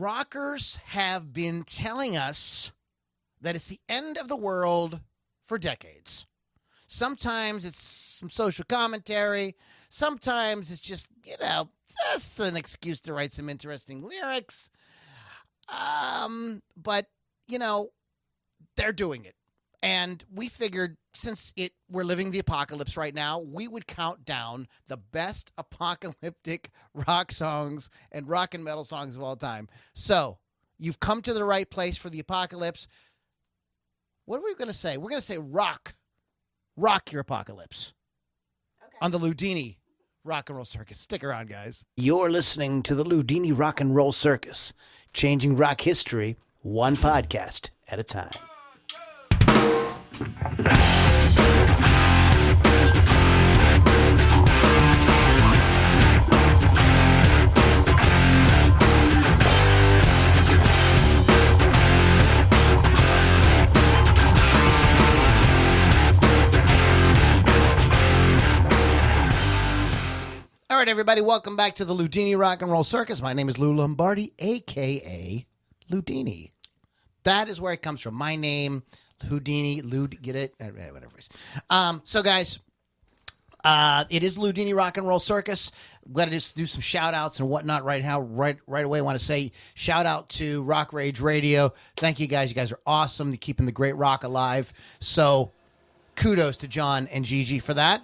rockers have been telling us that it's the end of the world for decades. Sometimes it's some social commentary. Sometimes it's just, just an excuse to write some interesting lyrics. But, they're doing it. And we figured since we're living the apocalypse right now, we would count down the best apocalyptic rock songs and rock and metal songs of all time. So you've come to the right place for the apocalypse. What are we going to say? We're going to say rock your apocalypse. Okay. On the Loudini Rock and Roll Circus. Stick around, guys. You're listening to the Loudini Rock and Roll Circus, changing rock history one podcast at a time. All right, everybody, welcome back to the Loudini Rock and Roll Circus. My name is Lou Lombardi, a.k.a. Loudini. That is where it comes from. My name, Houdini, get it? Whatever it is. So, guys, it is Loudini Rock and Roll Circus. I'm going to just do some shout-outs and whatnot right away. I want to say shout-out to Rock Rage Radio. Thank you, guys. You guys are awesome. You're keeping the great rock alive. So, kudos to John and Gigi for that.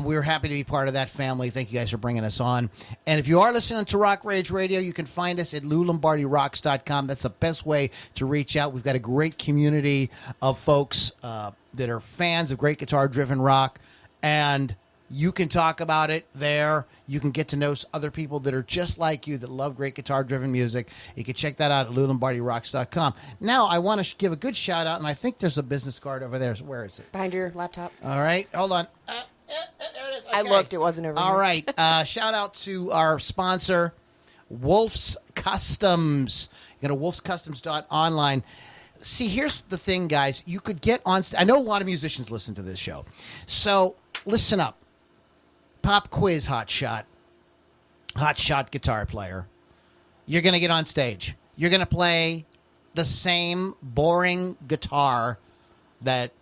We were happy to be part of that family. Thank you guys for bringing us on. And if you are listening to Rock Rage Radio, you can find us at LouLombardiRocks.com. That's the best way to reach out. We've got a great community of folks that are fans of great guitar-driven rock, and you can talk about it there. You can get to know other people that are just like you that love great guitar-driven music. You can check that out at LouLombardiRocks.com. Now, I want to give a good shout-out, and I think there's a business card over there. Where is it? Behind your laptop. All right. Hold on. There it is. Okay. I looked. It wasn't over All here. right. Shout out to our sponsor, Wolf's Customs. You go to wolfscustoms.online. See, here's the thing, guys. You could get on. I know a lot of musicians listen to this show. So listen up. Pop quiz hotshot guitar player. You're going to get on stage. You're going to play the same boring guitar that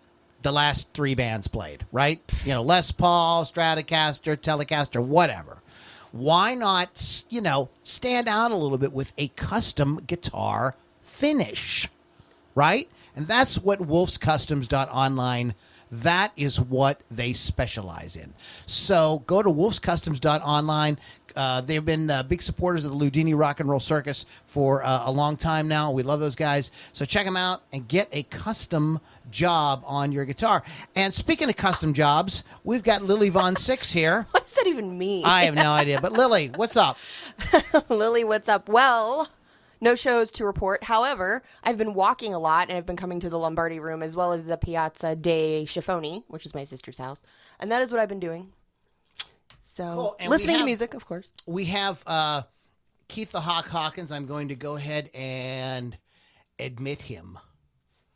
the last three bands played, right? Les Paul, Stratocaster, Telecaster, whatever. Why not, stand out a little bit with a custom guitar finish, right? And that's what wolfscustoms.online, that is what they specialize in. So go to wolfscustoms.online. They've been big supporters of the Loudini Rock and Roll Circus for a long time now. We love those guys. So check them out and get a custom job on your guitar. And speaking of custom jobs, we've got Lily Von Six here. What does that even mean? I have no idea. But Lily, what's up? Lily, what's up? Well, no shows to report. However, I've been walking a lot, and I've been coming to the Lombardi Room as well as the Piazza dei Schiffoni, which is my sister's house. And that is what I've been doing. So, cool. Listening to music, of course. We have Keith the Hawk Hawkins. I'm going to go ahead and admit him.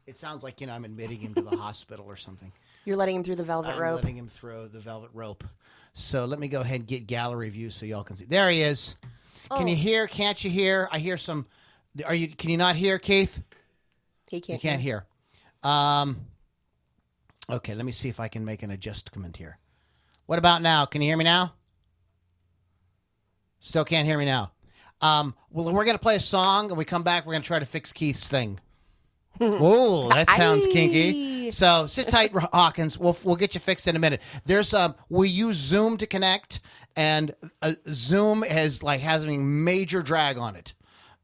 It sounds like, I'm admitting him to the hospital or something. You're letting him through the velvet rope? I'm letting him through the velvet rope. So let me go ahead and get gallery view so y'all can see. There he is. Oh. Can you hear? Can't you hear? I hear some. Can you not hear, Keith? He can't. You can't hear. Okay, let me see if I can make an adjustment here. What about now? Can you hear me now? Still can't hear me now. Well, we're going to play a song, and we come back, we're going to try to fix Keith's thing. Oh, that sounds kinky. So sit tight, Hawkins. We'll get you fixed in a minute. We use Zoom to connect, and Zoom has having major drag on it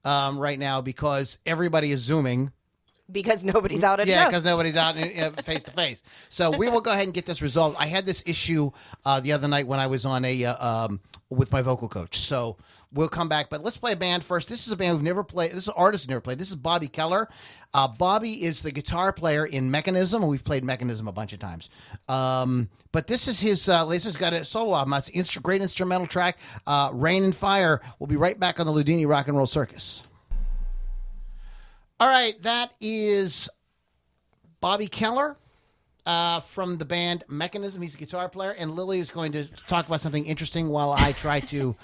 right now because everybody is Zooming. Because nobody's out at Yeah, because nobody's out face to face. So we will go ahead and get this resolved. I had this issue the other night when I was on with my vocal coach. So we'll come back. But let's play a band first. This is a band we've never played. This is an artist who's never played. This is Bobby Keller. Bobby is the guitar player in Mechanism, and we've played Mechanism a bunch of times. But this is his latest. He's got a solo album. It's a great instrumental track, Rain and Fire. We'll be right back on the Loudini Rock and Roll Circus. All right, that is Bobby Keller from the band Mechanism. He's a guitar player, and Lily is going to talk about something interesting while I try to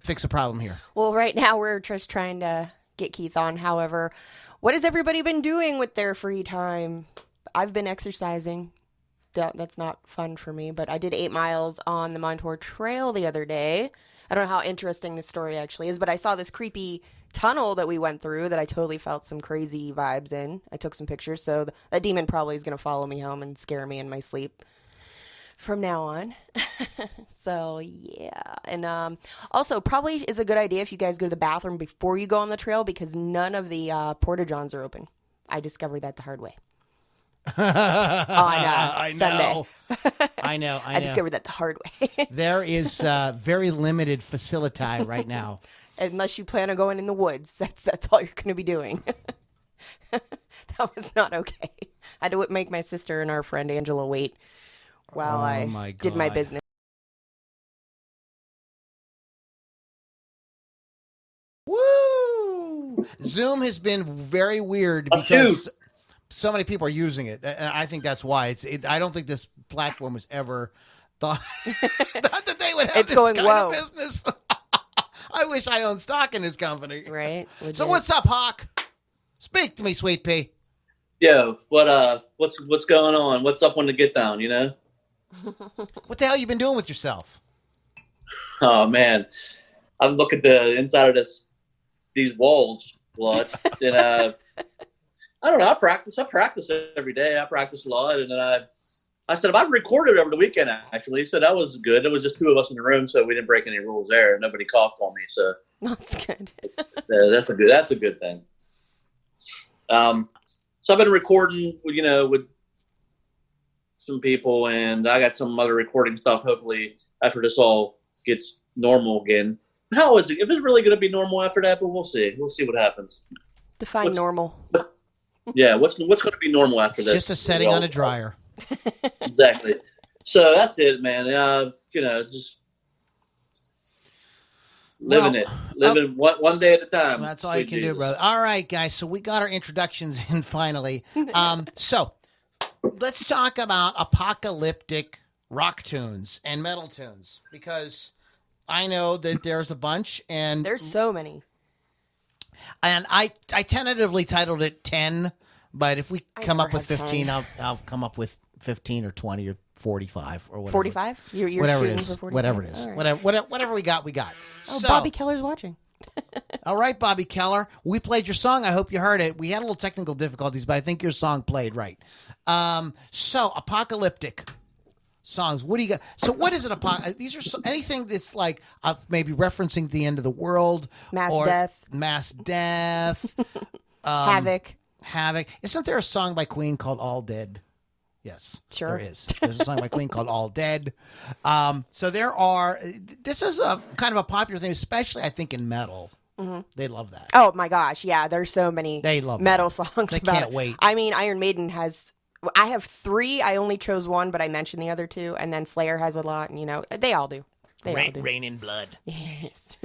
fix a problem here? Well, right now we're just trying to get Keith on. However, what has everybody been doing with their free time? I've been exercising. That's not fun for me, but I did 8 miles on the Montour Trail the other day. I don't know how interesting this story actually is, but I saw this creepy tunnel that we went through that I totally felt some crazy vibes in. I took some pictures, so that demon probably is going to follow me home and scare me in my sleep from now on. So yeah, and also probably is a good idea if you guys go to the bathroom before you go on the trail, because none of the porta-johns are open. I discovered that the hard way. I Sunday. I know. I discovered that the hard way. There is very limited facility right now. Unless you plan on going in the woods, that's all you're going to be doing. That was not okay. I had to make my sister and our friend Angela wait while I did my business. Woo! Zoom has been very weird because so many people are using it, and I think that's why. I don't think this platform was ever thought that they would have this kind of business. I wish I owned stock in this company. Right. So what's up, Hawk? Speak to me, Sweet Pea. Yo, what's going on? What's up on the get down, you know? What the hell you been doing with yourself? Oh man. I look at the inside of these walls, blood, and I don't know, I practice every day. I practice a lot, and then I said, if I recorded over the weekend, actually. He said that was good. It was just 2 of us in the room, so we didn't break any rules there. Nobody coughed on me, so that's good. that's a good thing. So I've been recording, with some people, and I got some other recording stuff. Hopefully, after this all gets normal again. How is it? If it's really going to be normal after that, but we'll see. We'll see what happens. Define normal. Yeah, what's going to be normal after this? Just a setting on a dryer. Exactly. So that's it, man. Just living one day at a time. That's all you can do, brother. All right, guys. So we got our introductions in finally. So let's talk about apocalyptic rock tunes and metal tunes, because I know that there's a bunch, and there's so many. And I tentatively titled it 10, but if we come up with 15, I'll come up with 15 or 20 or 45 or whatever. 45? You're whatever it shooting is. for 45? Whatever it is. Right. Whatever we got, we got. Oh, so, Bobby Keller's watching. All right, Bobby Keller. We played your song. I hope you heard it. We had a little technical difficulties, but I think your song played right. So Apocalyptic songs. What do you got? So what is it? These are anything that's like maybe referencing the end of the world, mass death, havoc. Isn't there a song by Queen called All Dead? Yes, sure. There is. There's a song by Queen called All Dead. So there are. This is a kind of a popular thing, especially I think in metal. Mm-hmm. They love that. Oh my gosh, yeah. There's so many. They love metal that. songs. They can't wait. I mean, Iron Maiden has. I have 3. I only chose 1, but I mentioned the other 2, and then Slayer has a lot, and they all do. Rain in Blood. Yes.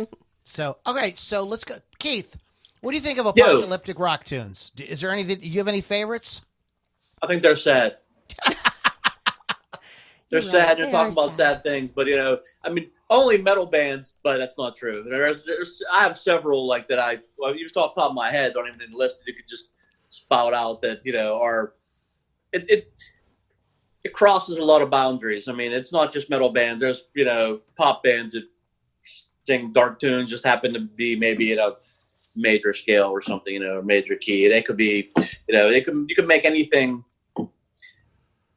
So okay, so let's go, Keith. What do you think of apocalyptic rock tunes? Is there anything? Do you have any favorites? I think they're sad. They're sad. They're talking about sad things, but only metal bands. But that's not true. I have several like that. You just off the top of my head, don't even need to list. You could just spout out that are. It crosses a lot of boundaries. I mean, it's not just metal bands. There's pop bands that sing dark tunes, just happen to be maybe a major scale or something, a major key. They could be, you could make anything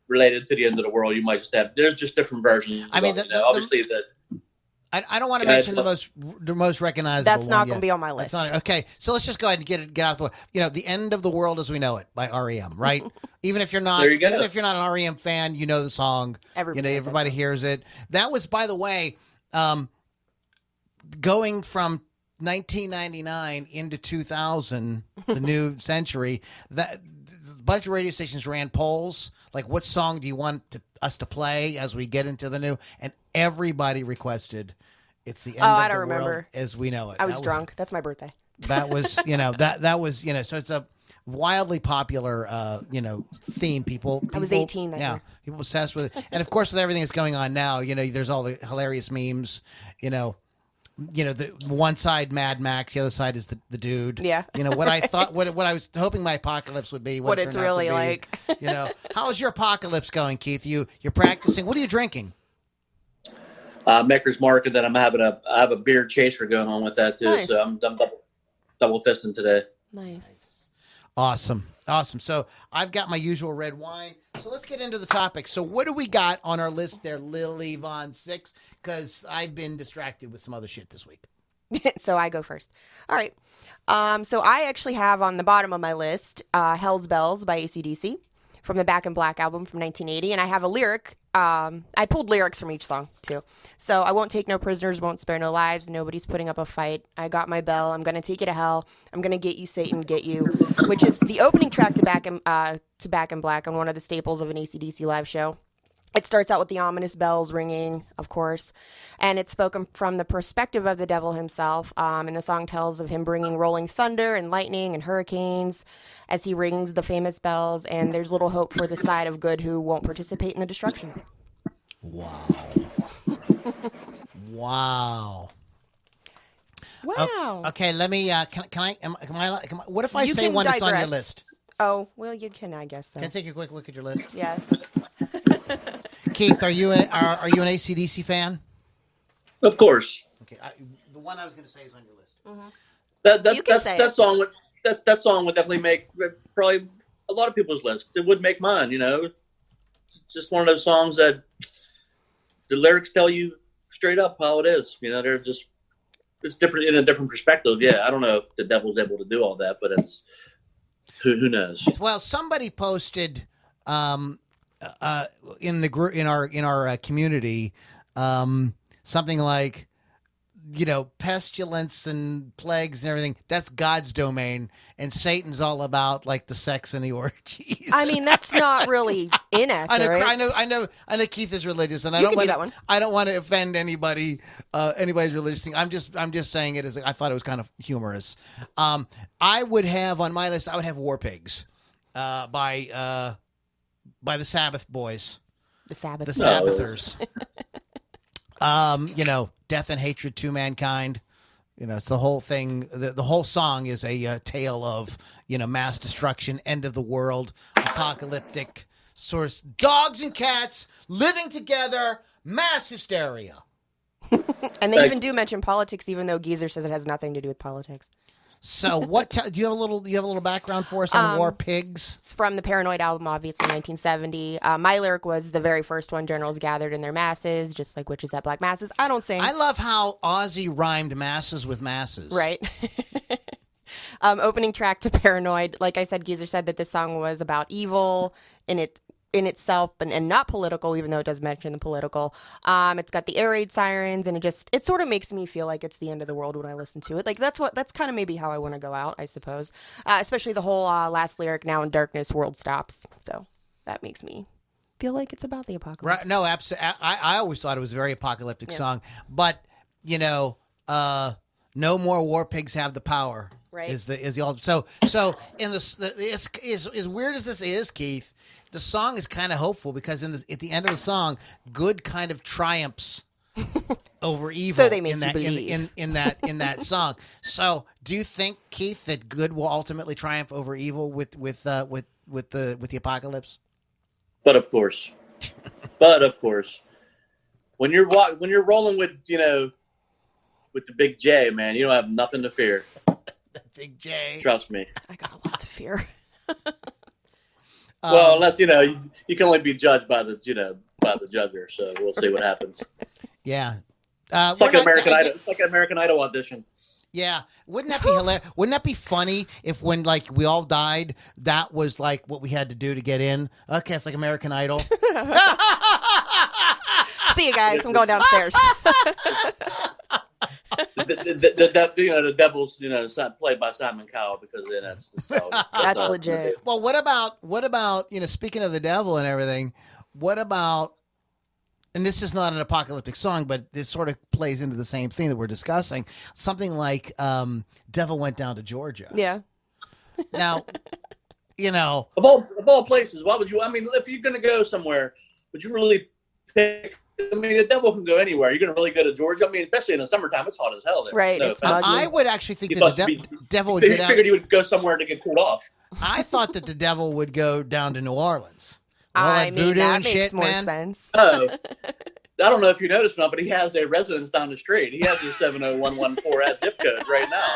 related to the end of the world. You might just have. There's just different versions. I mean, obviously I don't want to mention the most recognizable. That's not going to be on my list. Okay, so let's just go ahead and get out of the way. The End of the World as We Know It by REM, right? Even if you're not, if you're not an REM fan, you know the song. Everybody hears it. That was, by the way, going from 1999 into 2000, the new century. That a bunch of radio stations ran polls like, what song do you want us to play as we get into the new? And everybody requested "It's the End of the World as We Know It." I was drunk. That's my birthday. That was, that was, so it's a wildly popular, theme. People I was 18 that year. People obsessed with it. And of course, with everything that's going on now, there's all the hilarious memes, you know, the one side Mad Max, the other side is the dude. Yeah. You know what I thought, what I was hoping my apocalypse would be. What it it's turned out to really be. like. You know, how's your apocalypse going, Keith? You're practicing. What are you drinking? Maker's Mark, and then I have a beer chaser going on with that too. Nice. So I'm double fisting today. Nice. Awesome. So I've got my usual red wine. So let's get into the topic. So what do we got on our list there, Lily Von Six? Because I've been distracted with some other shit this week. So I go first. All right. So I actually have on the bottom of my list Hell's Bells by AC/DC from the Back in Black album from 1980. And I have a lyric. I pulled lyrics from each song, too. So I won't take no prisoners, won't spare no lives. Nobody's putting up a fight. I got my bell. I'm going to take you to hell. I'm going to get you, Satan, get you. Which is the opening track to Back in Black on one of the staples of an AC/DC live show. It starts out with the ominous bells ringing, of course, and it's spoken from the perspective of the devil himself. And the song tells of him bringing rolling thunder and lightning and hurricanes as he rings the famous bells. And there's little hope for the side of good who won't participate in the destruction. Wow. Wow. Wow. Okay, let me. What if I say one that's on your digress. list? Oh, well, you can, I guess so. Can I take a quick look at your list? Yes. Keith, are you an AC/DC fan? Of course. Okay, the one I was going to say is on your list. Mm-hmm. That song would definitely make probably a lot of people's list. It would make mine. You know, it's just one of those songs that the lyrics tell you straight up how it is. You know, it's different in a different perspective. Yeah, I don't know if the devil's able to do all that, but it's who knows. Well, somebody posted in the group in our community something like, you know, pestilence and plagues and everything, that's God's domain, and Satan's all about like the sex and the orgies. I mean, that's not really inaccurate. I know Keith is religious, and I You don't can do want that one. I don't want to offend anybody's religious thing. I'm just saying it as I thought it was kind of humorous. I would have on my list, I would have War Pigs by the Sabbath boys. The Sabbath. The Sabbathers. You know, death and hatred to mankind. You know, it's the whole thing. The whole song is a tale of, you know, mass destruction, end of the world, apocalyptic source, dogs and cats living together, mass hysteria. And they even do mention politics, even though Geezer says it has nothing to do with politics. So, do you have a little background for us on War Pigs? It's from the Paranoid album, obviously, 1970. My lyric was the very first one: generals gathered in their masses, just like witches at black masses. I don't sing. I love how Ozzy rhymed masses with masses. Right. Opening track to Paranoid. Like I said, Geezer said that this song was about evil in itself, and not political, even though it does mention the political. It's got the air raid sirens, and it sort of makes me feel like it's the end of the world when I listen to it. Like that's kind of maybe how I want to go out, I suppose. Especially the whole last lyric, now in darkness, world stops. So that makes me feel like it's about the apocalypse. Right? No, absolutely. I always thought it was a very apocalyptic song, but you know, no more war pigs have the power. Right. Is the old so in it's as weird as this is, Keith. The song is kind of hopeful because at the end of the song, good kind of triumphs over evil. So they make you believe. in that song. So, do you think, Keith, that good will ultimately triumph over evil with the apocalypse? But of course, when you're rolling with, you know, with the big J, man, you don't have nothing to fear. The big J. Trust me. I got a lot to fear. Well, unless, you know, you can only be judged by the judger. So we'll see what happens. Yeah. It's like an American Idol audition. Yeah. Wouldn't that be hilarious? Wouldn't that be funny if when like we all died, that was like what we had to do to get in? Okay, it's like American Idol. See you guys. I'm going downstairs. The devil's, you know, played by Simon Cowell, because then That's legit. Well, what about, you know, speaking of the devil and everything, what about, and this is not an apocalyptic song, but this sort of plays into the same thing that we're discussing, something like Devil Went Down to Georgia. Yeah. Now, you know, of all places, why would you, I mean, if you're going to go somewhere, would you really pick. I mean, the devil can go anywhere. You're going to really go to Georgia. I mean, especially in the summertime, it's hot as hell there. Right, No it's offense. muggy. I would actually think You that thought the devil would He get out. figured he would go somewhere to get cooled off. I thought that the devil would go down to New Orleans. All I that mean, voodoo that and makes shit, more man. sense. Oh, I don't know if you noticed or not, but he has a residence down the street. He has his 70114 as zip code right now.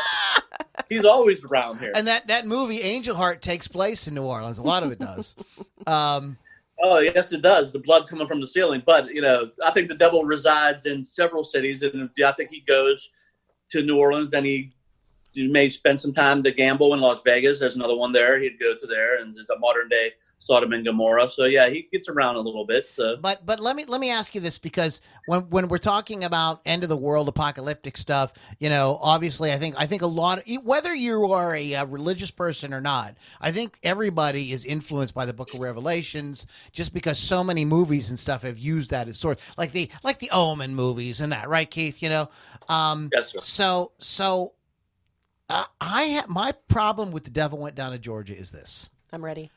He's always around here. And that movie Angel Heart takes place in New Orleans. A lot of it does. Oh, yes, it does. The blood's coming from the ceiling. But, you know, I think the devil resides in several cities. And I think he goes to New Orleans. Then he may spend some time to gamble in Las Vegas. There's another one there. He'd go to there. And the modern day Sodom and Gomorrah. So, yeah, he gets around a little bit. So. But let me ask you this, because when we're talking about end of the world apocalyptic stuff, you know, obviously I think a lot of, whether you are a religious person or not, I think everybody is influenced by the Book of Revelations, just because so many movies and stuff have used that as source, like the Omen movies and that, right, Keith? You know, Yes, sir. So my problem with The Devil Went Down to Georgia is this. I'm ready.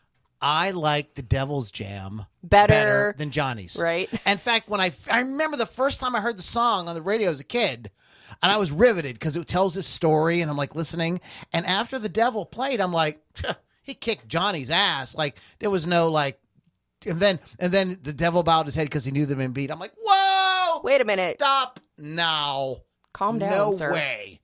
I like the Devil's Jam Better than Johnny's. Right. In fact, when I remember the first time I heard the song on the radio as a kid, and I was riveted because it tells this story, and I'm like listening. And after the Devil played, I'm like, he kicked Johnny's ass. Like there was no like, and then the Devil bowed his head because he knew them and beat. I'm like, whoa! Wait a minute. Stop now! Calm down, No sir. way.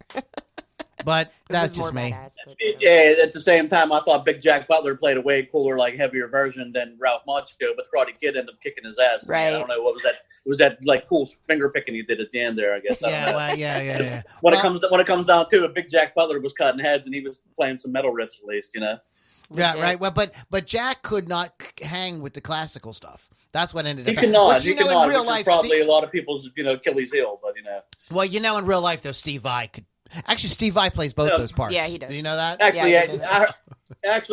But It that's was just more me. badass, but, Yeah, at the same time, I thought Big Jack Butler played a way cooler, like heavier version than Ralph Macchio, but Karate Kid ended up kicking his ass. Right. I don't know what was that. It was that like cool finger picking he did at the end there, I guess. I don't Yeah, know. well, yeah. When Well, it comes down to it, Big Jack Butler was cutting heads and he was playing some metal riffs at least, you know. yeah, Legit. right. Well, but Jack could not hang with the classical stuff. That's what ended He up. could not. But He you could know, not. in real Which life, is probably a lot of people's, Achilles heel, but well, you know, in real life, though, Steve Vai could. Actually, Steve Vai plays both Yeah. those parts. Yeah, he does. Do you know that? Actually, Yeah,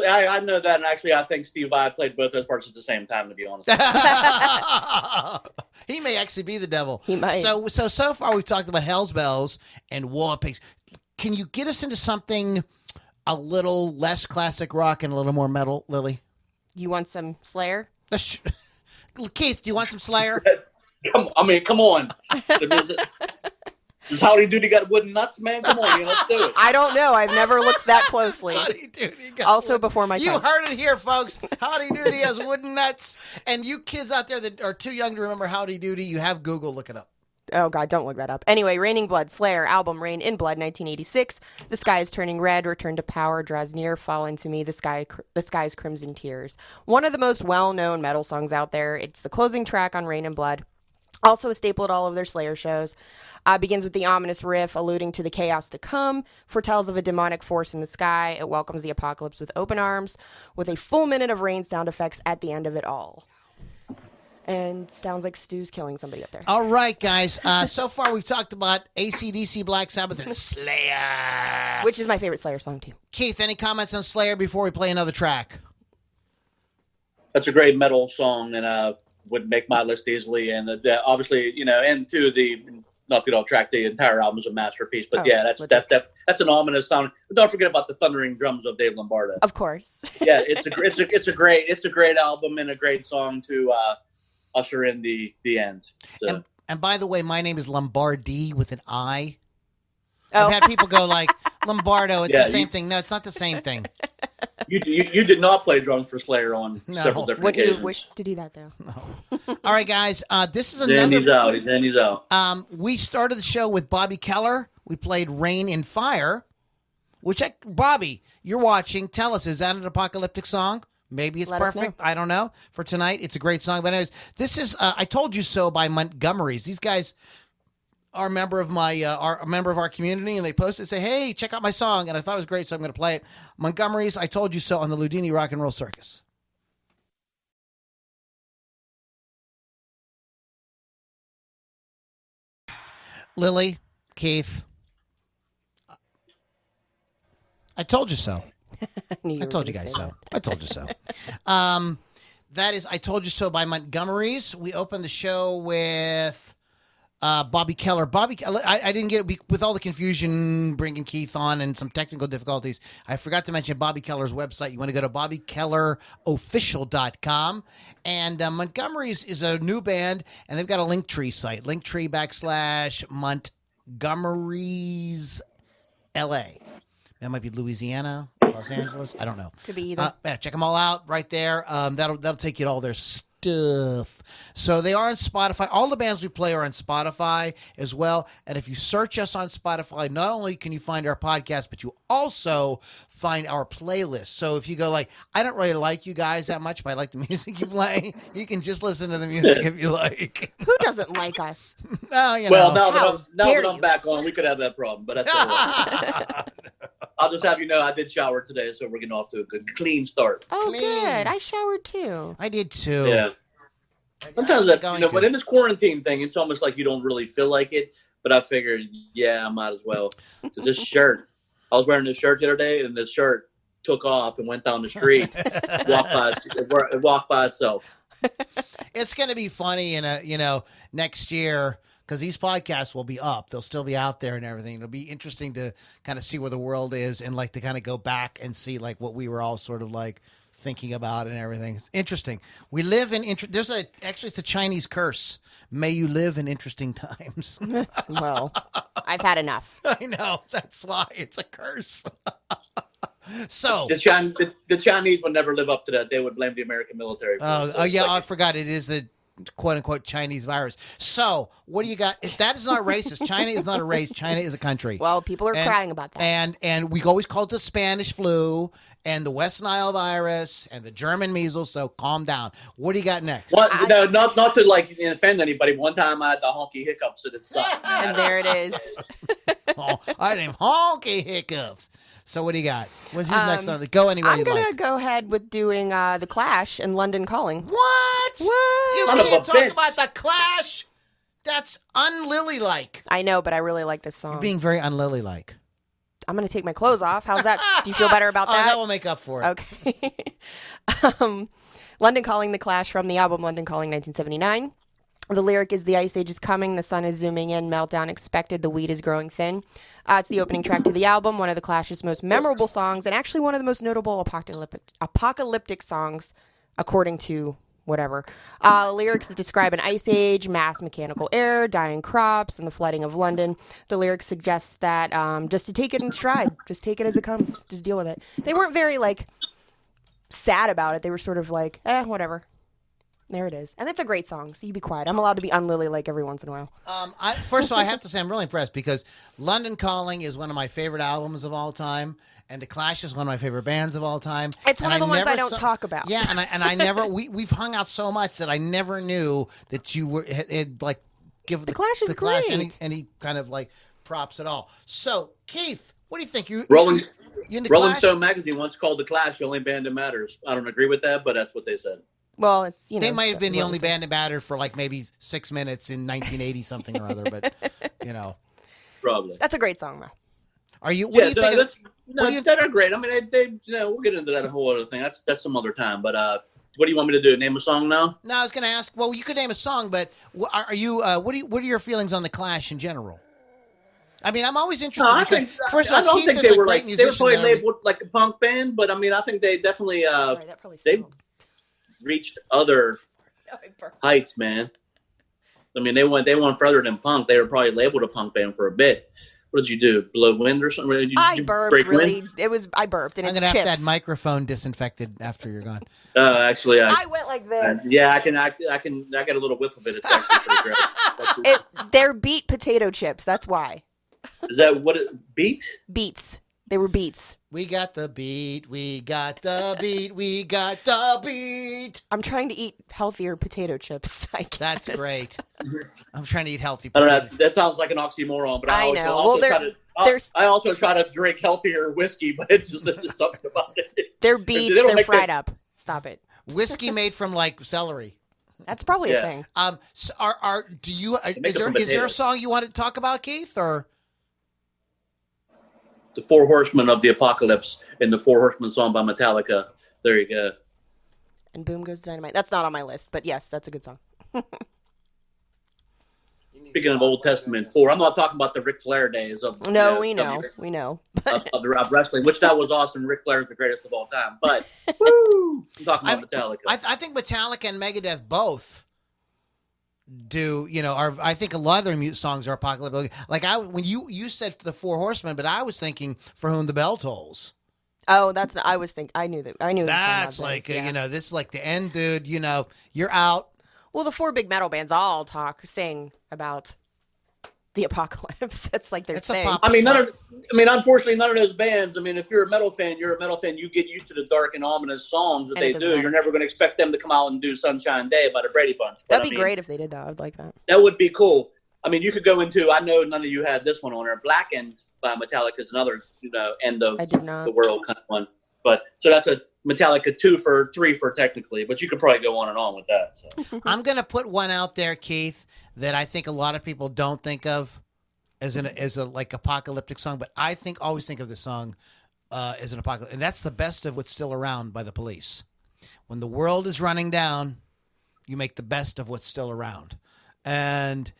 I I know that, and actually, I think Steve Vai played both those parts at the same time. To be honest, He may actually be the devil. He might. So far we've talked about Hell's Bells and War Pigs. Can you get us into something a little less classic rock and a little more metal, Lily? You want some Slayer? Keith, do you want some Slayer? come on. Does Howdy Doody got wooden nuts, man? Come on, let's do it. I don't know. I've never looked that closely. Howdy Doody got Also wooden- before my You time. heard it here, folks. Howdy Doody has wooden nuts. And you kids out there that are too young to remember Howdy Doody, you have Google. Look it up. Oh, God, don't look that up. Anyway, Raining Blood, Slayer, album Rain in Blood, 1986. The Sky is Turning Red, Return to Power, Draws Near, Fall Into Me, The Sky's Crimson Tears. One of the most well-known metal songs out there. It's the closing track on Rain in Blood. Also a staple at all of their Slayer shows. Begins with the ominous riff alluding to the chaos to come, foretells of a demonic force in the sky. It welcomes the apocalypse with open arms, with a full minute of rain sound effects at the end of it all. And sounds like Stu's killing somebody up there. All right, guys. So far, we've talked about AC/DC, Black Sabbath, and Slayer. Which is my favorite Slayer song, too. Keith, any comments on Slayer before we play another track? That's a great metal song, and would make my list easily. And obviously, and to the not to get off track, the entire album is a masterpiece. But that's an ominous sound. But don't forget about the thundering drums of Dave Lombardi. Of course. Yeah, it's a great album and a great song to usher in the end. So. And by the way, my name is Lombardi with an I. Oh. I've had people go like, Lombardo, it's Yeah, the same thing. No, it's not the same thing. You did not play drums for Slayer on No. several different Wouldn't you occasions. wish to do that, though? All right, guys. This is Then he's another. out. Then he's out. We started the show with Bobby Keller. We played Rain in Fire, which, Bobby, you're watching. Tell us, is that an apocalyptic song? Maybe it's Let us perfect. know. I don't know. For tonight, it's a great song. But anyways, this is I Told You So by Montgomerys. These guys are a member of our community, and they posted, say, hey, check out my song. And I thought it was great, so I'm going to play it. Montgomerys, I Told You So on the Loudini Rock and Roll Circus. Lily, Keith, I told you so. I told you guys so. I told you so. That is I Told You So by Montgomerys. We opened the show with Bobby Keller. I didn't get it with all the confusion bringing Keith on and some technical difficulties. I forgot to mention Bobby Keller's website. You want to go to bobbykellerofficial.com. And Montgomerys is a new band, and they've got a Linktree site. Linktree/Montgomerys LA. That might be Louisiana, Los Angeles. I don't know. Could be either. Yeah, check them all out right there. That'll take you to all their stuff. So they are on Spotify. All the bands we play are on Spotify as well. And if you search us on Spotify, not only can you find our podcast, but you also find our playlist. So if you go like, I don't really like you guys that much, but I like the music you play, you can just listen to the music if you like. Who doesn't like us? Oh, you Well, know. now that I'm back on, we could have that problem, but that's all right. I'll just have you know I did shower today, so we're getting off to a good, clean start. Oh, Clean. good. I showered too. I did too. Yeah. Sometimes but in this quarantine thing, it's almost like you don't really feel like it. But I figured, yeah, I might as well. Because this shirt, I was wearing this shirt the other day, and this shirt took off and went down the street, walked by itself. It's going to be funny next year, because these podcasts will be up. They'll still be out there and everything. It'll be interesting to kind of see where the world is and like to kind of go back and see like what we were all sort of like thinking about and everything. It's interesting. We live in actually it's a Chinese curse. May you live in interesting times. Well, I've had enough. I know. That's why it's a curse. So the Chinese would never live up to that. They would blame the American military. I forgot. It is the quote unquote Chinese virus. So what do you got? That is not racist. China is not a race. China is a country. Well, people are crying about that. And we always call it the Spanish flu and the West Nile virus and the German measles. So calm down. What do you got next? No, not to like offend anybody. One time I had the honky hiccups and it sucked. And there it is. I named honky hiccups. So what do you got? Who's next on? Go anywhere I'm you going like. to go ahead with doing The Clash and London Calling. What? You Son of can't a talk bitch. about the Clash. That's unlily-like. I know, but I really like this song. You're being very unlily-like. I'm going to take my clothes off. How's that? Do you feel better about that? Oh, that will make up for it. Okay. London Calling, The Clash, from the album London Calling 1979. The lyric is, the ice age is coming, the sun is zooming in, meltdown expected, the wheat is growing thin. It's the opening track to the album, one of the Clash's most memorable songs, and actually one of the most notable apocalyptic songs, according to whatever. Lyrics that describe an ice age, mass mechanical error, dying crops, and the flooding of London. The lyrics suggest that just to take it in stride, just take it as it comes, just deal with it. They weren't very, sad about it. They were sort of like, whatever. There it is. And it's a great song, so you be quiet. I'm allowed to be unlily-like every once in a while. First of all, I have to say I'm really impressed because London Calling is one of my favorite albums of all time, and The Clash is one of my favorite bands of all time. It's one of the ones I don't talk about. Yeah, and I never we've hung out so much that I never knew that you were give The Clash is Clash great. any kind of props at all. So Keith, what do you think? You into Rolling Clash? Stone magazine once called The Clash the only band that matters. I don't agree with that, but that's what they said. Well, it's, they might have been the only band that mattered for maybe 6 minutes in 1980 something or other, but Probably. That's a great song, though. Are you? What do you think? They're great. I mean, they we'll get into that whole other thing. That's some other time. But what do you want me to do? Name a song now? No, I was going to ask. Well, you could name a song, but are you? What are your feelings on the Clash in general? I mean, I'm always interested. No, first of all, I don't Keith think is they were great they were musician probably and everything. labeled like a punk band, but I mean, I think they definitely Sorry, that probably they smelled. reached other heights, man. I mean, they went further than punk. They were probably labeled a punk band for a bit. What did you do? Blow wind or something? Did you I burped. break Really, wind? I burped, and I'm it's gonna chips. have that microphone disinfected after you're gone. Actually, I went like this. yeah, I got a little whiff of it. It's actually pretty great. They're beet potato chips. That's why. Is that what it beat? Beets. They were beets. We got the beat. We got the beat. We got the beat. I'm trying to eat healthier potato chips. I guess. That's great. I'm trying to eat healthy I don't potatoes. know. That sounds like an oxymoron, but I know. I also try to drink healthier whiskey, but it's just something about it. They're beets. They don't They're make fried up. Stop it. Whiskey made from celery. That's probably a thing. So do you? Make it from Is there a potatoes. song you want to talk about, Keith? Or The Four Horsemen of the Apocalypse and the Four Horsemen song by Metallica. There you go. And Boom Goes Dynamite. That's not on my list, but yes, that's a good song. you can Speaking of Old Testament 4, I'm not talking about the Ric Flair days of No, we know. of the wrestling, which that was awesome. Ric Flair is the greatest of all time. But woo, I'm talking about Metallica. I think Metallica and Megadeth both do. I think a lot of their songs are apocalyptic. Like when you said the Four Horsemen, but I was thinking For Whom the Bell Tolls. Oh, I knew that. That's like this is like the end, dude. You're out. Well, the four big metal bands all sing about the apocalypse. It's like their thing. Unfortunately, none of those bands. I mean, if you're a metal fan, You get used to the dark and ominous songs that they do. Matter. You're never going to expect them to come out and do "Sunshine Day" by the Brady Bunch. That'd be great if they did that. I would like that. That would be cool. I mean, you could go into. I know none of you had this one on there. Blackened by Metallica is another, end of the world kind of one. But so that's a Metallica 2 for 3 for technically, but you could probably go on and on with that. So. I'm going to put one out there, Keith, that I think a lot of people don't think of as a like apocalyptic song, but I always think of the song as an apocalyptic, and that's The Best of What's Still Around by The Police. When the world is running down, you make the best of what's still around, and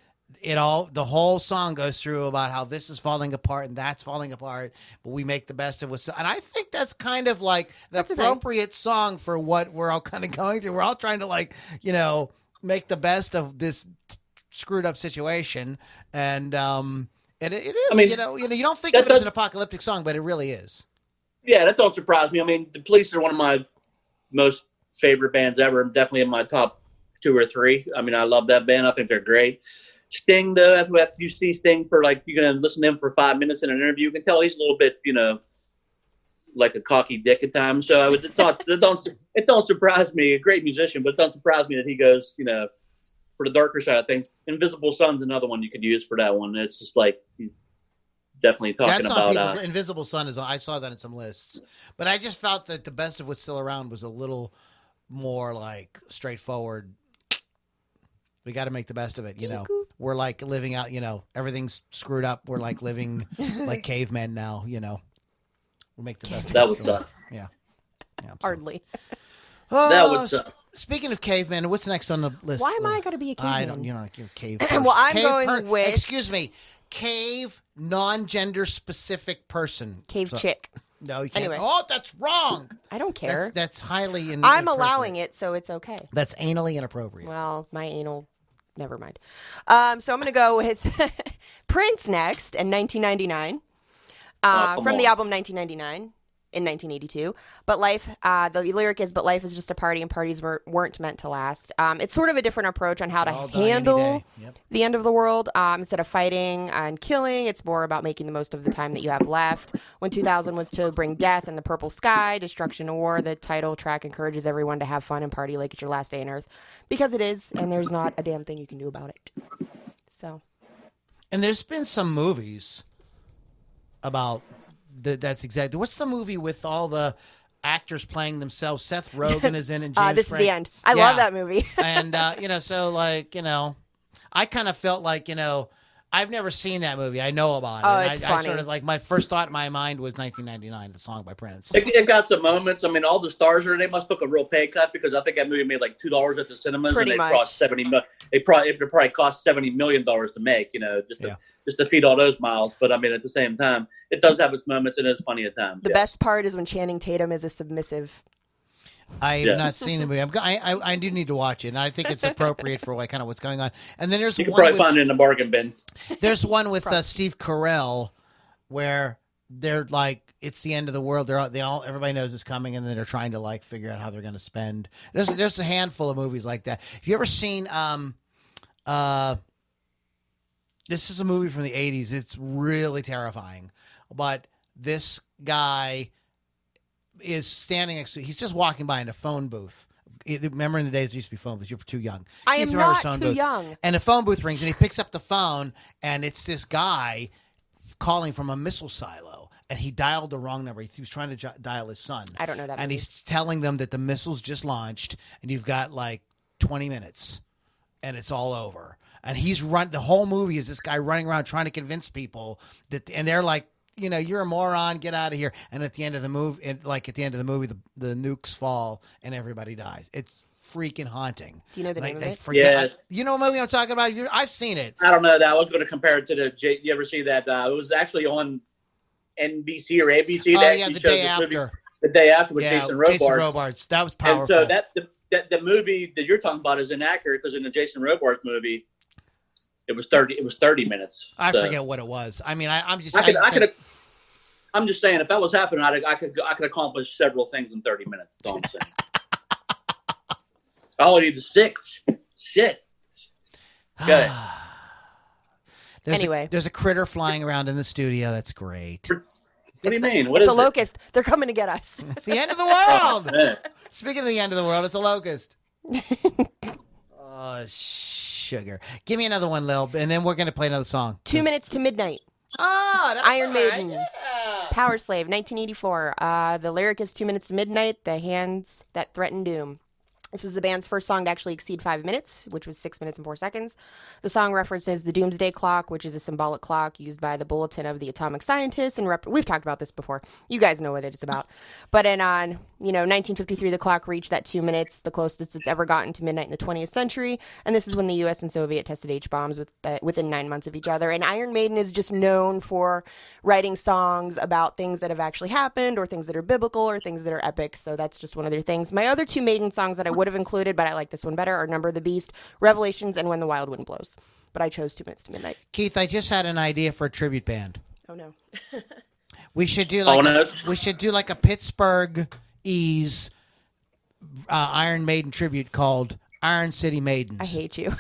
the whole song goes through about how this is falling apart and that's falling apart, but we make the best of what's. And I think that's kind of like an appropriate song for what we're all kind of going through. We're all trying to make the best of this screwed up situation, and it is. I mean, you don't think of it as an apocalyptic song, but it really is. Yeah, that don't surprise me. I mean, the Police are one of my most favorite bands ever. Definitely in my top 2 or 3. I mean, I love that band. I think they're great. Sting, though, after you see Sting for you're going to listen to him for 5 minutes in an interview, you can tell he's a little bit, like a cocky dick at times. So it don't surprise me. A great musician, but it don't surprise me that he goes, for the darker side of things. Invisible Sun's another one you could use for that one. It's just like he's definitely talking about. Invisible Sun I saw that in some lists, but I just felt that The Best of What's Still Around was a little more like straightforward. We got to make the best of it, We're like living out, everything's screwed up. We're like living like cavemen now, We'll make the best of it. That would suck. Yeah. Hardly. That would suck. Speaking of cavemen, what's next on the list? Why am I got to be a caveman? I don't, you're a cave person. Well, I'm going with... Excuse me. Cave, non-gender specific person. Cave chick. No, you can't. Anyway. Oh, that's wrong. I don't care. That's highly inappropriate. I'm allowing it, so it's okay. That's anally inappropriate. Well, my anal... Never mind. So I'm going to go with Prince next in 1999 from the album 1999 in 1982. But life, the lyric is, but life is just a party and parties weren't meant to last. It's sort of a different approach on how to handle the end of the world. Instead of fighting and killing, it's more about making the most of the time that you have left. When 2000 was to bring death in the purple sky, destruction and war, the title track encourages everyone to have fun and party like it's your last day on earth. Because it is, and there's not a damn thing you can do about it. So. And there's been some movies about... That's exactly. What's the movie with all the actors playing themselves? Seth Rogen is in, and James This Frank. Is the End. I love that movie. And so I kind of felt like I've never seen that movie. I know about it. Oh, it's funny. I sort of my first thought in my mind was 1999, the song by Prince. It got some moments. I mean, all the stars they must took a real pay cut because I think that movie made like $2 at the cinemas. Pretty and much. Cost it probably cost $70 million to make. Just to feed all those miles. But I mean, at the same time, it does have its moments and it's funny at times. The best part is when Channing Tatum is a submissive. I have not seen the movie. I do need to watch it, and I think it's appropriate for kind of what's going on. And then there's you can probably find it in the bargain bin. There's one with Steve Carell where they're like, it's the end of the world. Everybody knows it's coming, and then they're trying to figure out how they're going to spend. There's a handful of movies like that. Have you ever seen? This is a movie from the 80s. It's really terrifying, but this guy is standing next to, he's just walking by in a phone booth. Remember in the days there used to be phone booths. You're too young. I am not too young. And a phone booth rings and he picks up the phone and it's this guy calling from a missile silo and he dialed the wrong number. He was trying to dial his son. I don't know that. And movie. He's telling them that the missile's just launched and you've got 20 minutes and it's all over. And the whole movie is this guy running around trying to convince people and they're like, you're a moron, get out of here. And at the end of the movie, the nukes fall and everybody dies. It's freaking haunting. Do you know the name of it? Forget, you know what movie I'm talking about? I've seen it. I don't know that. I was going to compare it to you ever see that? It was actually on NBC or ABC. Oh, yeah, the day after. The day after with Jason Robards. Jason Robards. That was powerful. And so the movie that you're talking about is inaccurate because in the Jason Robards movie, it was 30 minutes. I forget what it was. I mean, I'm just saying if that was happening, I could accomplish several things in 30 minutes. That's all I'm saying. All I need is 6. Shit. Got it. There's a critter flying around in the studio. That's great. What do you mean? It's a locust. They're coming to get us. It's the end of the world. Speaking of the end of the world, it's a locust. Oh, sugar. Give me another one, Lil, and then we're going to play another song. 2 Minutes to Midnight. That's Iron Maiden. Yeah. Power Slave, 1984. The lyric is 2 minutes to midnight, the hands that threaten doom. This was the band's first song to actually exceed 5 minutes, which was 6 minutes and 4 seconds. The song references the Doomsday clock, which is a symbolic clock used by the Bulletin of the Atomic Scientists. And we've talked about this before. You guys know what it's about. But in 1953, the clock reached that 2 minutes, the closest it's ever gotten to midnight in the 20th century. And this is when the U.S. and Soviet tested H-bombs within 9 months of each other. And Iron Maiden is just known for writing songs about things that have actually happened or things that are biblical or things that are epic. So that's just one of their things. My other 2 Maiden songs that I would have included, but I like this one better, are Number of the Beast, Revelations, and When the Wild Wind Blows. But I chose 2 minutes to midnight. Keith, I just had an idea for a tribute band. Oh no. We should do like a Pittsburgh Ease Iron Maiden tribute called Iron City Maidens. I hate you.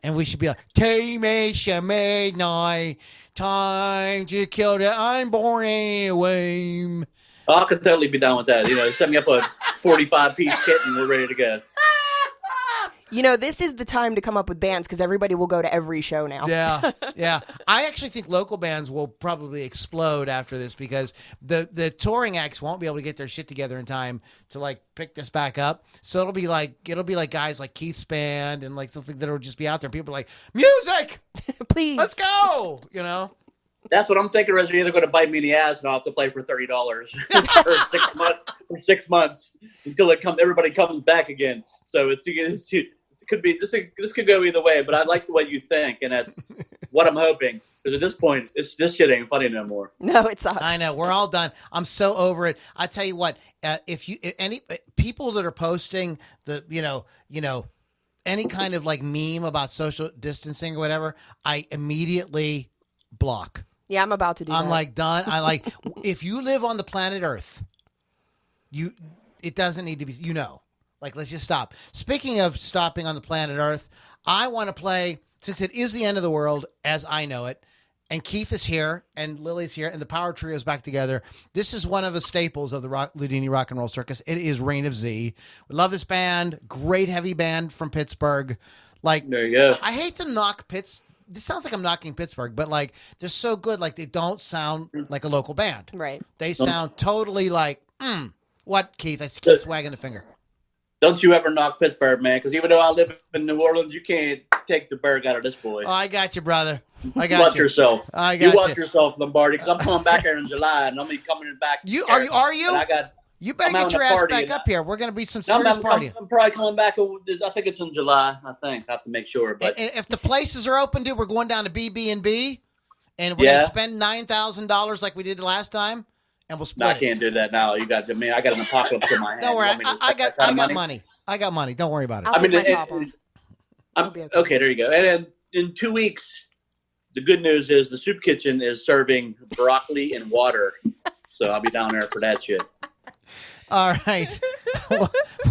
And we should be like, Tamisha Midnight, time to kill the unborn anyway. I could totally be down with that. Set me up a 45-piece kit and we're ready to go. This is the time to come up with bands because everybody will go to every show now. Yeah. I actually think local bands will probably explode after this because the touring acts won't be able to get their shit together in time to pick this back up. So it'll be like guys like Keith's band and something that'll just be out there. And people are like, music, please, let's go. That's what I'm thinking. Is they're either going to bite me in the ass and I'll have to play for $30 for 6 months until everybody comes back again. So it could be this could go either way. But I like the way you think, and that's what I'm hoping. Because at this point, this shit ain't funny no more. No, it sucks. I know, we're all done. I'm so over it. I tell you what, if any people that are posting any kind of meme about social distancing or whatever, I immediately block. Yeah, I'm about to do that. I'm done. If you live on the planet Earth, it doesn't need to be, let's just stop. Speaking of stopping on the planet Earth, I want to play, since it is the end of the world as I know it, and Keith is here, and Lily's here, and the Power Trio is back together. This is one of the staples of the Loudini Rock and Roll Circus. It is Reign of Z. We love this band. Great heavy band from Pittsburgh. There you go. I hate to knock Pittsburgh. This sounds like I'm knocking Pittsburgh, but they're so good. They don't sound like a local band. Right. They sound totally what, Keith? I keep wagging the finger. Don't you ever knock Pittsburgh, man, because even though I live in New Orleans, you can't take the berg out of this boy. Oh, I got you, brother. I got watch you. yourself. I got you. Watch yourself, Lombardi, because I'm coming back here in July, and I'm going to be coming back. Are you? You better get your ass back up here. We're going to be some serious partying. I'm probably coming back. I think it's in July. I have to make sure. But and if the places are open, dude, we're going down to BB&B, and we're going to spend $9,000 like we did last time, and we'll split. I can't do that now. I got an apocalypse in my hand. Don't worry, I got money. I got money. Don't worry about it. I'll take my top off. Okay, there you go. And then in 2 weeks, the good news is the soup kitchen is serving broccoli and water. So I'll be down there for that shit. All right.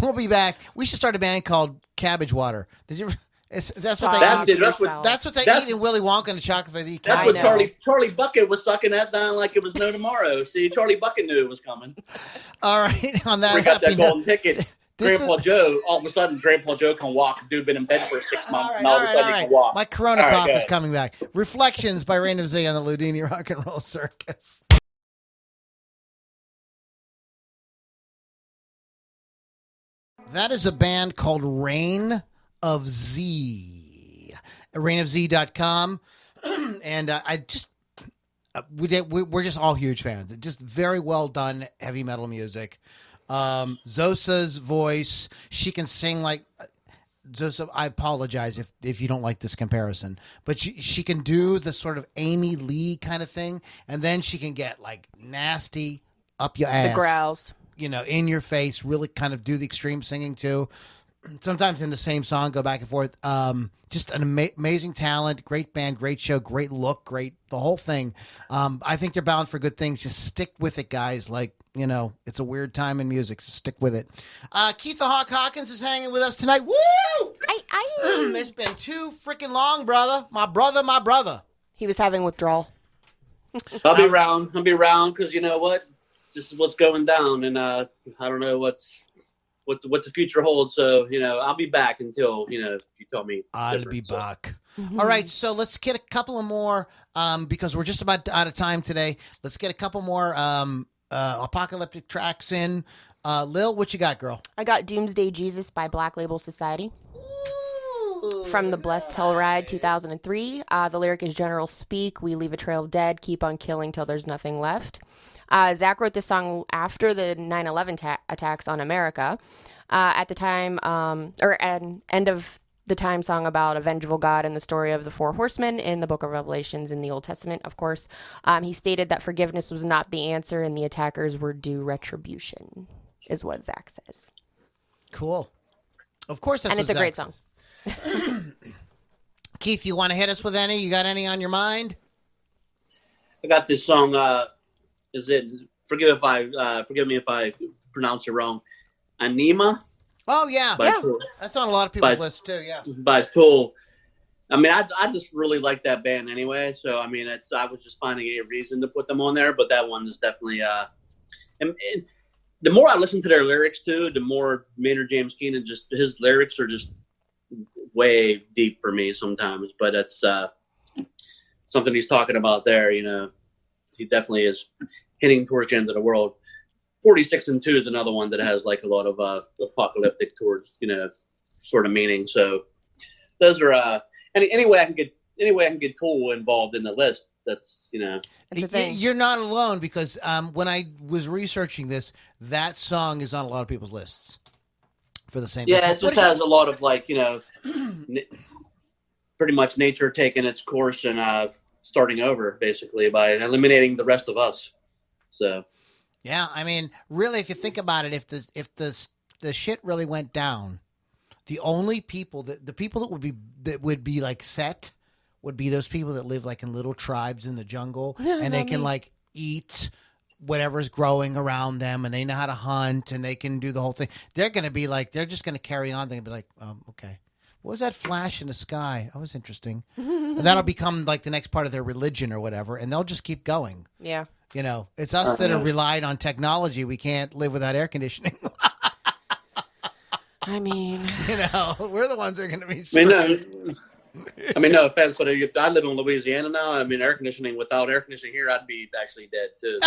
We'll be back. We should start a band called Cabbage Water. Did you? That's what they eat. That's what they eat in Willy Wonka and the Chocolate Factory. That's what Charlie Bucket was sucking that down like it was no tomorrow. See, Charlie Bucket knew it was coming. All right. On that, we got that golden ticket. Joe, all of a sudden, Grandpa Joe can walk. Dude been in bed for 6 months, and all of a sudden he can walk. My Corona cough is coming back. Reflections by Reign of Z on the Loudini Rock and Roll Circus. That is a band called Reign of Z. reignofz.com. And we're just all huge fans. Just very well done heavy metal music. Zosa's voice, she can sing like Zosa. I apologize if you don't like this comparison, but she can do the sort of Amy Lee kind of thing, and then she can get like nasty up your ass. The growls. In your face, really kind of do the extreme singing too. Sometimes in the same song, go back and forth. Just an amazing talent, great band, great show, great look, great the whole thing. I think they're bound for good things. Just stick with it, guys. It's a weird time in music, so stick with it. Keith the Hawk Hawkins is hanging with us tonight. Woo! It's been too freaking long, brother. My brother. He was having withdrawal. I'll be around because you know what? This is what's going down, and I don't know what the future holds. So I'll be back until you tell me. I'll be back. Mm-hmm. All right, so let's get a couple of more because we're just about out of time today. Let's get a couple more apocalyptic tracks in. Lil, what you got, girl? I got Doomsday Jesus by Black Label Society. Ooh, from the Blessed Hell Ride 2003. The lyric is general speak. We leave a trail of dead. Keep on killing till there's nothing left. Zach wrote this song after the 9/11 attacks on America. At the time, or an end of the time song about a vengeful God and the story of the four horsemen in the book of Revelations in the Old Testament, of course. He stated that forgiveness was not the answer and the attackers were due retribution, is what Zach says. Cool. Of course, that's and it's a great song. Keith, you want to hit us with any? You got any on your mind? I got this song. Is it? Forgive me if I pronounce it wrong. Aenma. Oh yeah, Tool. That's on a lot of people's lists too. Yeah, by Tool. I mean, I just really like that band anyway. So I mean, I was just finding a reason to put them on there, but that one is definitely. And the more I listen to their lyrics too, the more Maynard James Keenan his lyrics are just way deep for me sometimes. But that's something he's talking about there. He definitely is hitting towards the end of the world. 46 and 2 is another one that has like a lot of apocalyptic towards sort of meaning. So those are any way I can get Tool involved in the list. That's That's the thing. You're not alone because when I was researching this, that song is on a lot of people's lists for the same. Yeah, it just has a lot of pretty much nature taking its course and starting over basically by eliminating the rest of us. So. Yeah, I mean, really, if you think about it, if the shit really went down, the only people that would be like set would be those people that live like in little tribes in the jungle, and they can like eat whatever's growing around them, and they know how to hunt, and they can do the whole thing. They're gonna be like, they're just gonna carry on. They're gonna be like, okay, what was that flash in the sky? That was interesting, and that'll become like the next part of their religion or whatever, and they'll just keep going. Yeah. It's us that are relied on technology. We can't live without air conditioning. I mean, we're the ones that are going to be. No offense, but I live in Louisiana now. I mean, air conditioning. Without air conditioning here, I'd be actually dead too.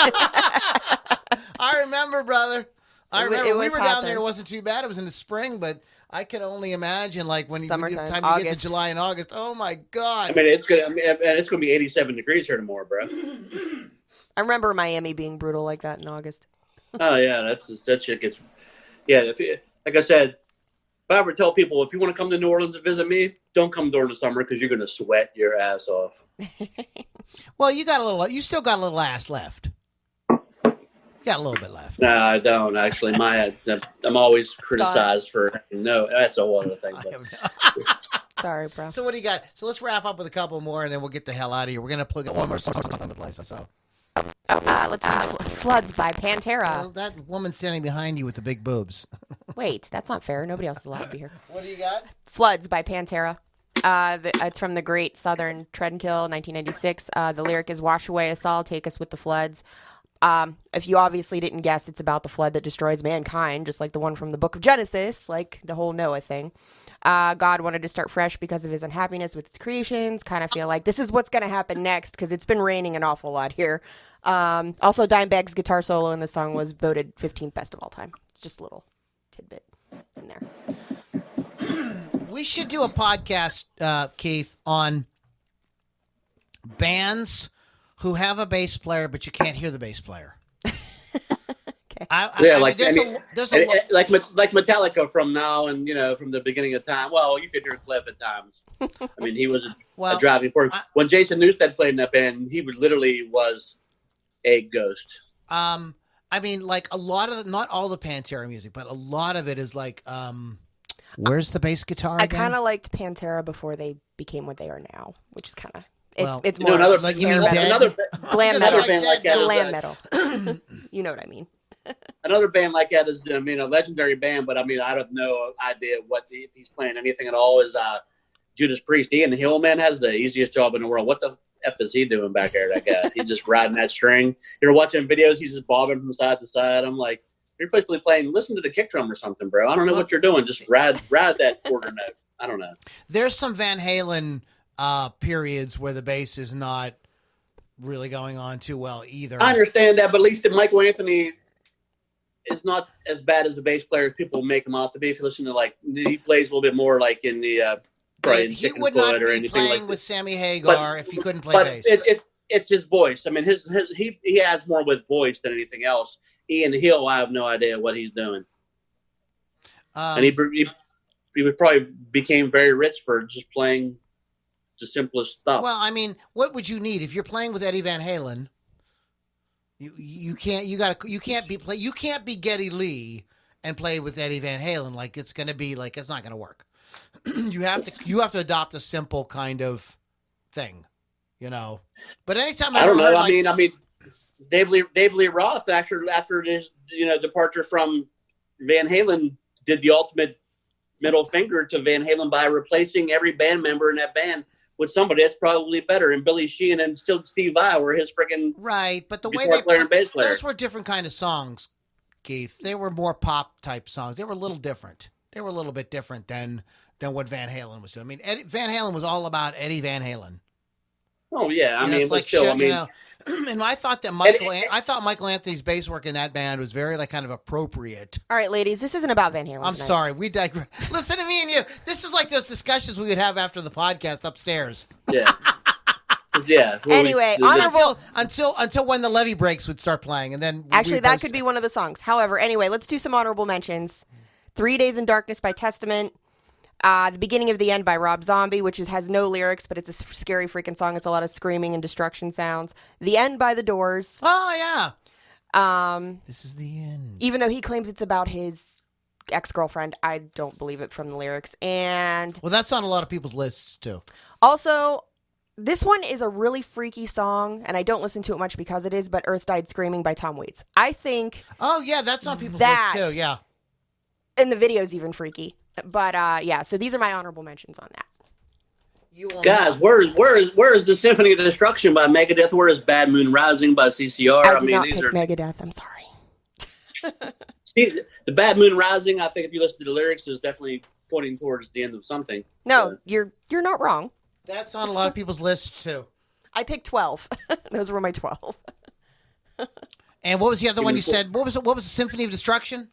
I remember, brother. We were down there. It wasn't too bad. It was in the spring, but I can only imagine like when you get to July and August. Oh my God! I mean, it's gonna be 87 degrees here tomorrow, bro. I remember Miami being brutal like that in August. Oh yeah, that shit gets. Yeah, like I said, if I ever tell people if you want to come to New Orleans and visit me, don't come during the summer because you're gonna sweat your ass off. Well, you still got a little ass left. You got a little bit left. No, I don't actually. I'm always criticized for that's a whole other thing. Sorry, bro. So what do you got? So let's wrap up with a couple more, and then we'll get the hell out of here. We're gonna plug one more song on the place. Let's do Floods by Pantera. Well, that woman standing behind you with the big boobs. Wait, that's not fair. Nobody else is allowed to be here. What do you got? Floods by Pantera. It's from the Great Southern Trendkill, 1996. The lyric is, wash away us all, take us with the floods. If you obviously didn't guess, it's about the flood that destroys mankind, just like the one from the book of Genesis, like the whole Noah thing. God wanted to start fresh because of his unhappiness with his creations. Kind of feel like this is what's going to happen next because it's been raining an awful lot here. Also, Dimebag's guitar solo in the song was voted 15th best of all time. It's just a little tidbit in there. We should do a podcast, Keith, on bands who have a bass player, but you can't hear the bass player. Okay. like Metallica from now and from the beginning of time. Well, you could hear Cliff at times. I mean, he was a driving force. When Jason Newsted played in that band, he literally was a ghost. I mean, like a lot of not all the Pantera music, but a lot of it is like, where's the bass guitar again? I kind of liked Pantera before they became what they are now, which is kind of it's more another like you mean another glam metal. band like that. Glam metal. You know what I mean? Another band like that is, a legendary band, but I mean, I have no idea if he's playing anything at all. Is Judas Priest? Ian Hillman has the easiest job in the world. What the F is he doing back there? That guy, he's just riding that string. You're watching videos, he's just bobbing from side to side. I'm like, you're basically playing. Listen to the kick drum or something, bro. I don't know what you're doing. Just ride that quarter note. I don't know. There's some Van Halen periods where the bass is not really going on too well either. I understand that, but at least Michael Anthony is not as bad as the bass player as people make him out to be. If you listen to he plays a little bit more like in the he would not be playing with Sammy Hagar if he couldn't play bass. It's his voice. I mean, he adds more with voice than anything else. Ian Hill, I have no idea what he's doing, and he probably became very rich for just playing the simplest stuff. Well, I mean, what would you need if you're playing with Eddie Van Halen? You can't be Geddy Lee and play with Eddie Van Halen it's not gonna work. you have to adopt a simple kind of thing, But anytime I don't know. I mean, Dave Lee Roth after his departure from Van Halen did the ultimate middle finger to Van Halen by replacing every band member in that band with somebody that's probably better. And Billy Sheehan and still Steve Vai were his freaking right. But the way those were different kind of songs, Keith. They were more pop type songs. They were a little different. They were a little bit different than what Van Halen was doing. I mean, Van Halen was all about Eddie Van Halen. Oh yeah, I mean, but still, and I thought that Michael Anthony's bass work in that band was very kind of appropriate. All right, ladies, this isn't about Van Halen. I'm sorry, we digress. Listen to me and you. This is like those discussions we would have after the podcast upstairs. Yeah. Yeah. Anyway, honorable until when the levee breaks would start playing, and then actually that could be one of the songs. However, anyway, let's do some honorable mentions. 3 Days in Darkness by Testament. The Beginning of the End by Rob Zombie, which has no lyrics, but it's a scary freaking song. It's a lot of screaming and destruction sounds. The End by The Doors. Oh, yeah. This is the end. Even though he claims it's about his ex-girlfriend, I don't believe it from the lyrics. And well, that's on a lot of people's lists, too. Also, this one is a really freaky song, and I don't listen to it much because it is, but Earth Died Screaming by Tom Waits. I think... Oh, yeah, that's on people's lists, too, yeah. And the video's even freaky. But yeah, so these are my honorable mentions on that. Guys, where is the Symphony of Destruction by Megadeth? Where is Bad Moon Rising by CCR? I did not pick Megadeth. I'm sorry. See, the Bad Moon Rising, I think if you listen to the lyrics, is definitely pointing towards the end of something. No, you're not wrong. That's on a lot of people's lists too. I picked 12. Those were my 12. And what was the other one you said? What was the Symphony of Destruction?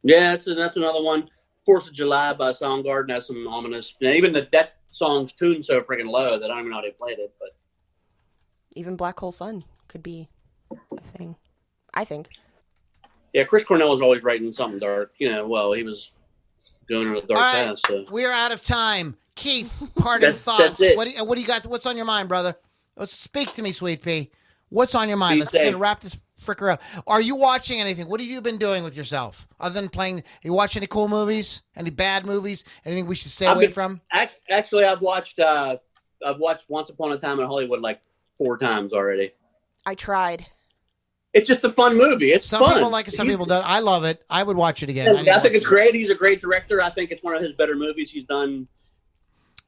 Yeah, that's another one. 4th of July by Soundgarden has some ominous. Even that song's tuned so freaking low that I don't even know how they played it. But even Black Hole Sun could be a thing, I think. Yeah, Chris Cornell was always writing something dark. Well, he was doing it with dark past. So. We're out of time. Keith, parting thoughts. What do you got? What's on your mind, brother? Let's speak to me, Sweet Pea. What's on your mind? Let's wrap this fricker up. Are you watching anything? What have you been doing with yourself other than playing? Are you watching any cool movies? Any bad movies? Anything we should stay away from? Actually, I've watched Once Upon a Time in Hollywood like 4 times already. I tried. It's just a fun movie. It's some fun. People like it, some people don't. I love it. I would watch it again. I think it's great. He's a great director. I think it's one of his better movies he's done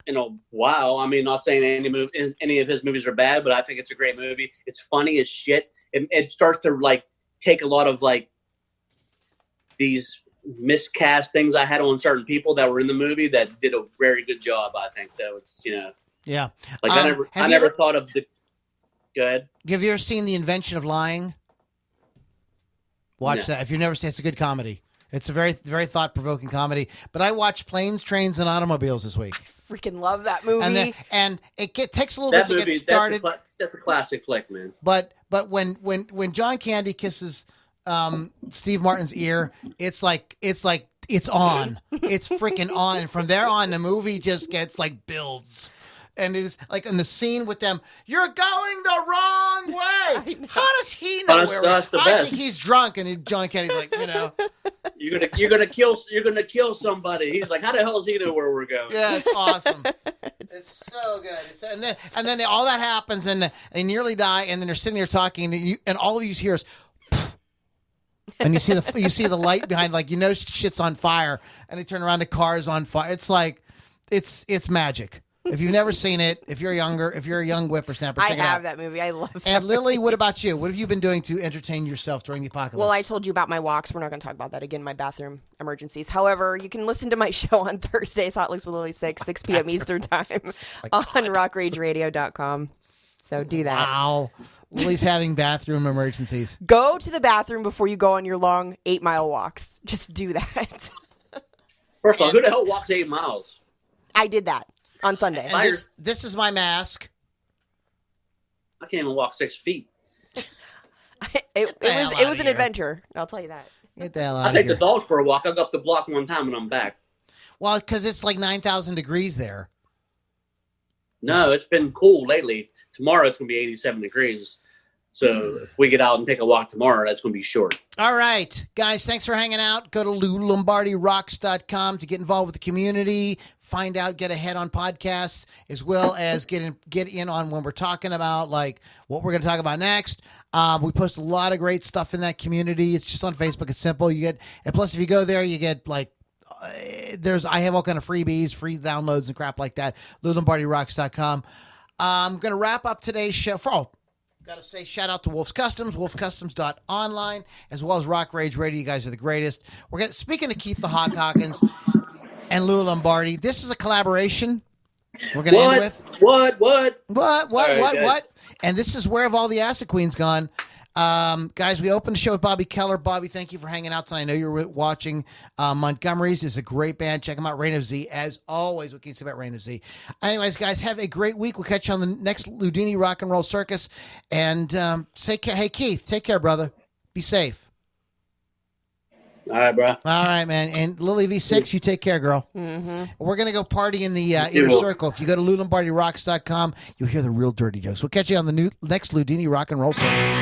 in a while. I mean, not saying any of his movies are bad, but I think it's a great movie. It's funny as shit. It starts to take a lot of these miscast things I had on certain people that were in the movie that did a very good job. I think though it's yeah. I never thought of the. Go ahead. Have you ever seen The Invention of Lying? Watch that. If you've never seen it, it's a good comedy. It's a very, very thought-provoking comedy. But I watched Planes, Trains, and Automobiles this week. I freaking love that movie. And it takes a little bit to get started. That's a classic flick, man. But when John Candy kisses Steve Martin's ear, it's like it's on. It's freaking on. And from there on, the movie just gets like builds. And it's like in the scene with them, you're going the wrong way. How does he know where? That's the I best. think he's drunk, and John Kennedy's like, You're gonna kill somebody. He's like, how the hell does he know where we're going? Yeah, it's awesome. It's so good. And then all that happens, and they nearly die, and then they're sitting there talking, and all of you hear is, and you see the light behind, like shit's on fire, and they turn around, the car's on fire. It's like, it's magic. If you've never seen it, if you're a young whippersnapper, check it out. I have that movie. I love it. And Lily, what about you? What have you been doing to entertain yourself during the apocalypse? Well, I told you about my walks. We're not going to talk about that again, my bathroom emergencies. However, you can listen to my show on Thursdays, Hot Licks with Lily 6 p.m. Eastern Time on rockrageradio.com. So do that. Wow. Lily's having bathroom emergencies. Go to the bathroom before you go on your long 8-mile walks. Just do that. First of all, who the hell walks 8 miles? I did that on Sunday. And this is my mask. I can't even walk 6 feet. It was an adventure. I'll tell you that. Get the hell out I of take here. the dogs for a walk. I go up the block one time and I'm back. Well, because it's like 9,000 degrees there. No, it's been cool lately. Tomorrow it's going to be 87 degrees. So if we get out and take a walk tomorrow, that's going to be short. All right, guys, thanks for hanging out. Go to LouLombardiRocks.com to get involved with the community, find out, get ahead on podcasts, as well as get in on when we're talking about like what we're going to talk about next. We post a lot of great stuff in that community. It's just on Facebook. It's simple. And plus if you go there, you get like, I have all kind of freebies, free downloads and crap like that. LouLombardiRocks.com. I'm going to wrap up today's show. Got to say shout out to Wolf's Customs, wolfcustoms.online, as well as Rock Rage Radio. You guys are the greatest. Speaking to Keith the Hawk Hawkins and Lou Lombardi, this is a collaboration we're going to end with. What? And this is Where Have All the Acid Queens Gone? Guys, we opened the show with Bobby Keller. Bobby, thank you for hanging out tonight. I know you're watching. Montgomerys is a great band. Check them out. Reign of Z. As always, what can you say about Reign of Z? Anyways, guys, have a great week. We'll catch you on the next Loudini Rock and Roll Circus. And say, hey, Keith, take care, brother. Be safe. All right, bro. All right, man. And Lily V6, you take care, girl. Mm-hmm. We're going to go party in the inner circle. If you go to LouLombardiRocks.com, you'll hear the real dirty jokes. We'll catch you on the next Loudini Rock and Roll Circus.